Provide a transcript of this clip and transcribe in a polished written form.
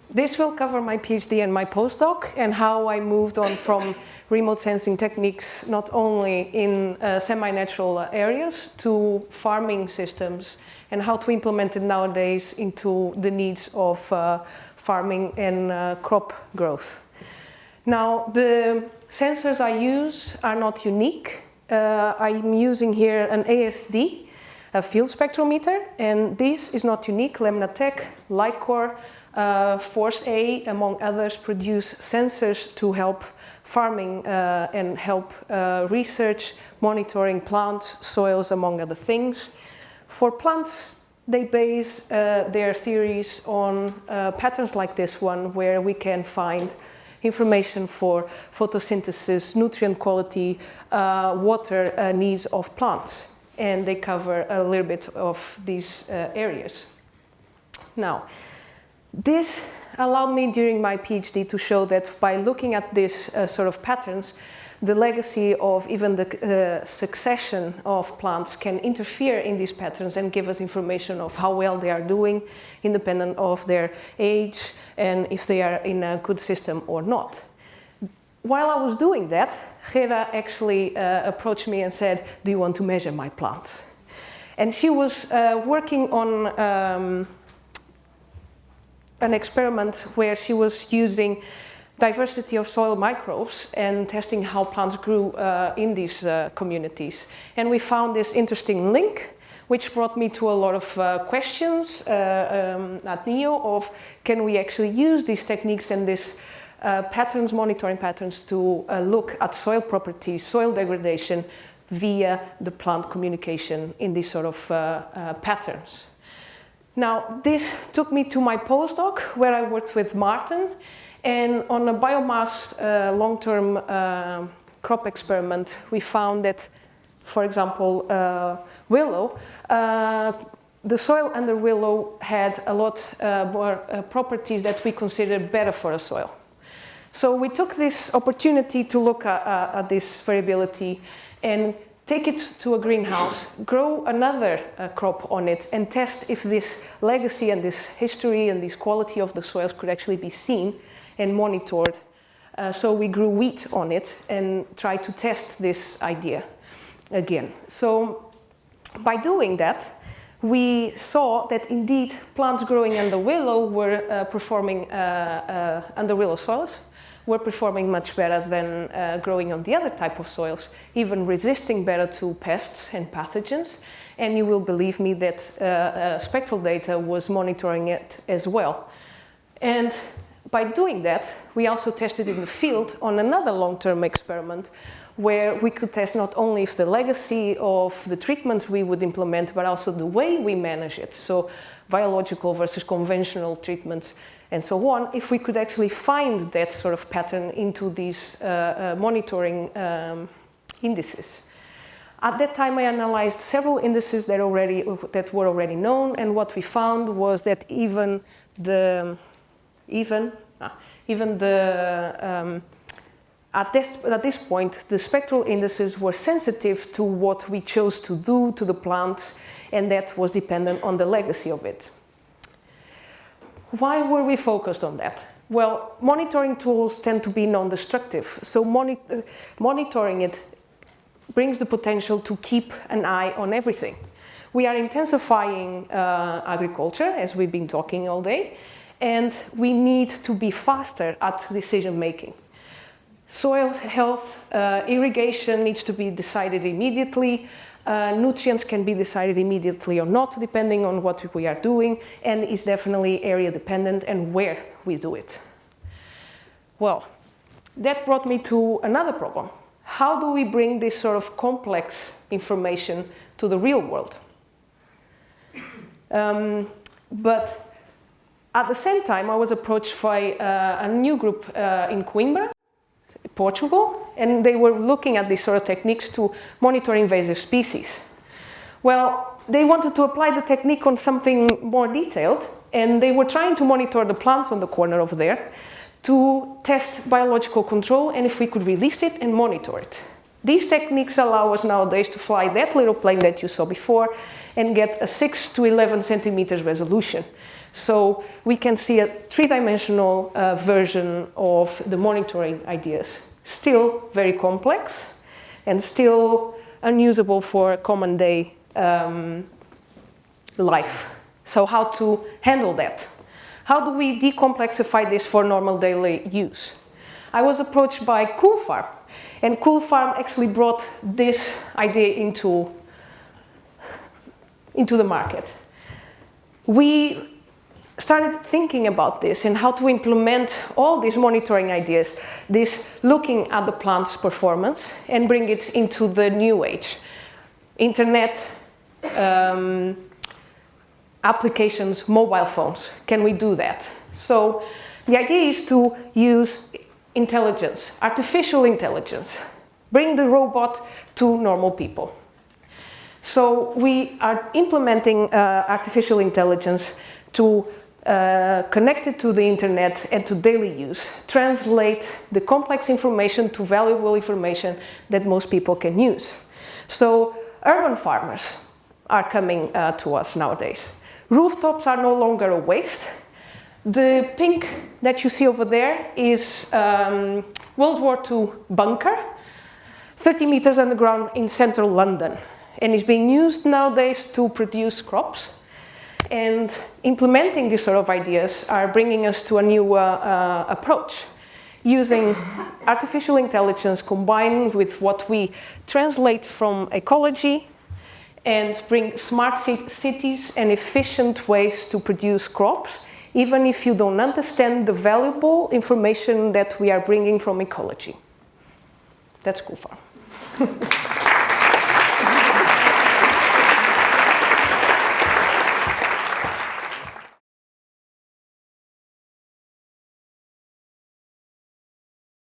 this will cover my PhD and my postdoc and how I moved on from remote sensing techniques not only in semi-natural areas to farming systems and how to implement it nowadays into the needs of farming and crop growth. Now, the sensors I use are not unique. I'm using here an ASD, a field spectrometer, and this is not unique. Lemnatec, Lycor, Force A, among others, produce sensors to help farming and help research, monitoring plants, soils, among other things. For plants, they base their theories on patterns like this one, where we can find information for photosynthesis, nutrient quality, water needs of plants. And they cover a little bit of these areas. Now, this allowed me during my PhD to show that by looking at this sort of patterns, the legacy of even the succession of plants can interfere in these patterns and give us information of how well they are doing, independent of their age and if they are in a good system or not. While I was doing that, Gera actually approached me and said, "Do you want to measure my plants?" And she was working on an experiment where she was using diversity of soil microbes and testing how plants grew in these communities. And we found this interesting link, which brought me to a lot of questions at NIOO of, can we actually use these techniques and these patterns, monitoring patterns, to look at soil properties, soil degradation via the plant communication in these sort of patterns. Now, this took me to my postdoc, where I worked with Martin, and on a biomass long-term crop experiment, we found that, for example, willow, the soil under willow had a lot more properties that we considered better for a soil. So we took this opportunity to look at this variability and take it to a greenhouse, grow another crop on it, and test if this legacy and this history and this quality of the soils could actually be seen and monitored. So we grew wheat on it and tried to test this idea again. So by doing that, we saw that indeed plants growing under willow were performing under willow soils were performing much better than growing on the other type of soils, even resisting better to pests and pathogens. And you will believe me that Spectral data was monitoring it as well. And by doing that, we also tested in the field on another long-term experiment where we could test not only if the legacy of the treatments we would implement, but also the way we manage it. So biological versus conventional treatments and so on, if we could actually find that sort of pattern into these monitoring indices. At that time, I analyzed several indices that were already known, and what we found was that even at this point, the spectral indices were sensitive to what we chose to do to the plants, and that was dependent on the legacy of it. Why were we focused on that? Well, monitoring tools tend to be non-destructive, so monitoring it brings the potential to keep an eye on everything. We are intensifying agriculture, as we've been talking all day, and we need to be faster at decision making. Soil health, irrigation needs to be decided immediately. Nutrients can be decided immediately or not, depending on what we are doing, and is definitely area dependent and where we do it. Well, that brought me to another problem. How do we bring this sort of complex information to the real world? But at the same time, I was approached by a new group in Coimbra, Portugal, and they were looking at these sort of techniques to monitor invasive species. Well, they wanted to apply the technique on something more detailed, and they were trying to monitor the plants on the corner over there to test biological control and if we could release it and monitor it. These techniques allow us nowadays to fly that little plane that you saw before and get a 6 to 11 centimeters resolution. So we can see a three-dimensional version of the monitoring ideas. Still very complex and still unusable for common day life. So how to handle that? How do we decomplexify this for normal daily use? I was approached by COOLFARM, and COOLFARM actually brought this idea into the market. We started thinking about this and how to implement all these monitoring ideas, this looking at the plant's performance and bring it into the new age. Internet, applications, mobile phones. Can we do that? So the idea is to use intelligence, artificial intelligence, bring the robot to normal people. So we are implementing artificial intelligence to connect it to the internet and to daily use, translate the complex information to valuable information that most people can use. So urban farmers are coming to us nowadays. Rooftops are no longer a waste. The pink that you see over there is World War II bunker, 30 meters underground in central London, and is being used nowadays to produce crops. And implementing these sort of ideas are bringing us to a new approach, using artificial intelligence combined with what we translate from ecology and bring smart cities and efficient ways to produce crops, even if you don't understand the valuable information that we are bringing from ecology. That's COOLFARM.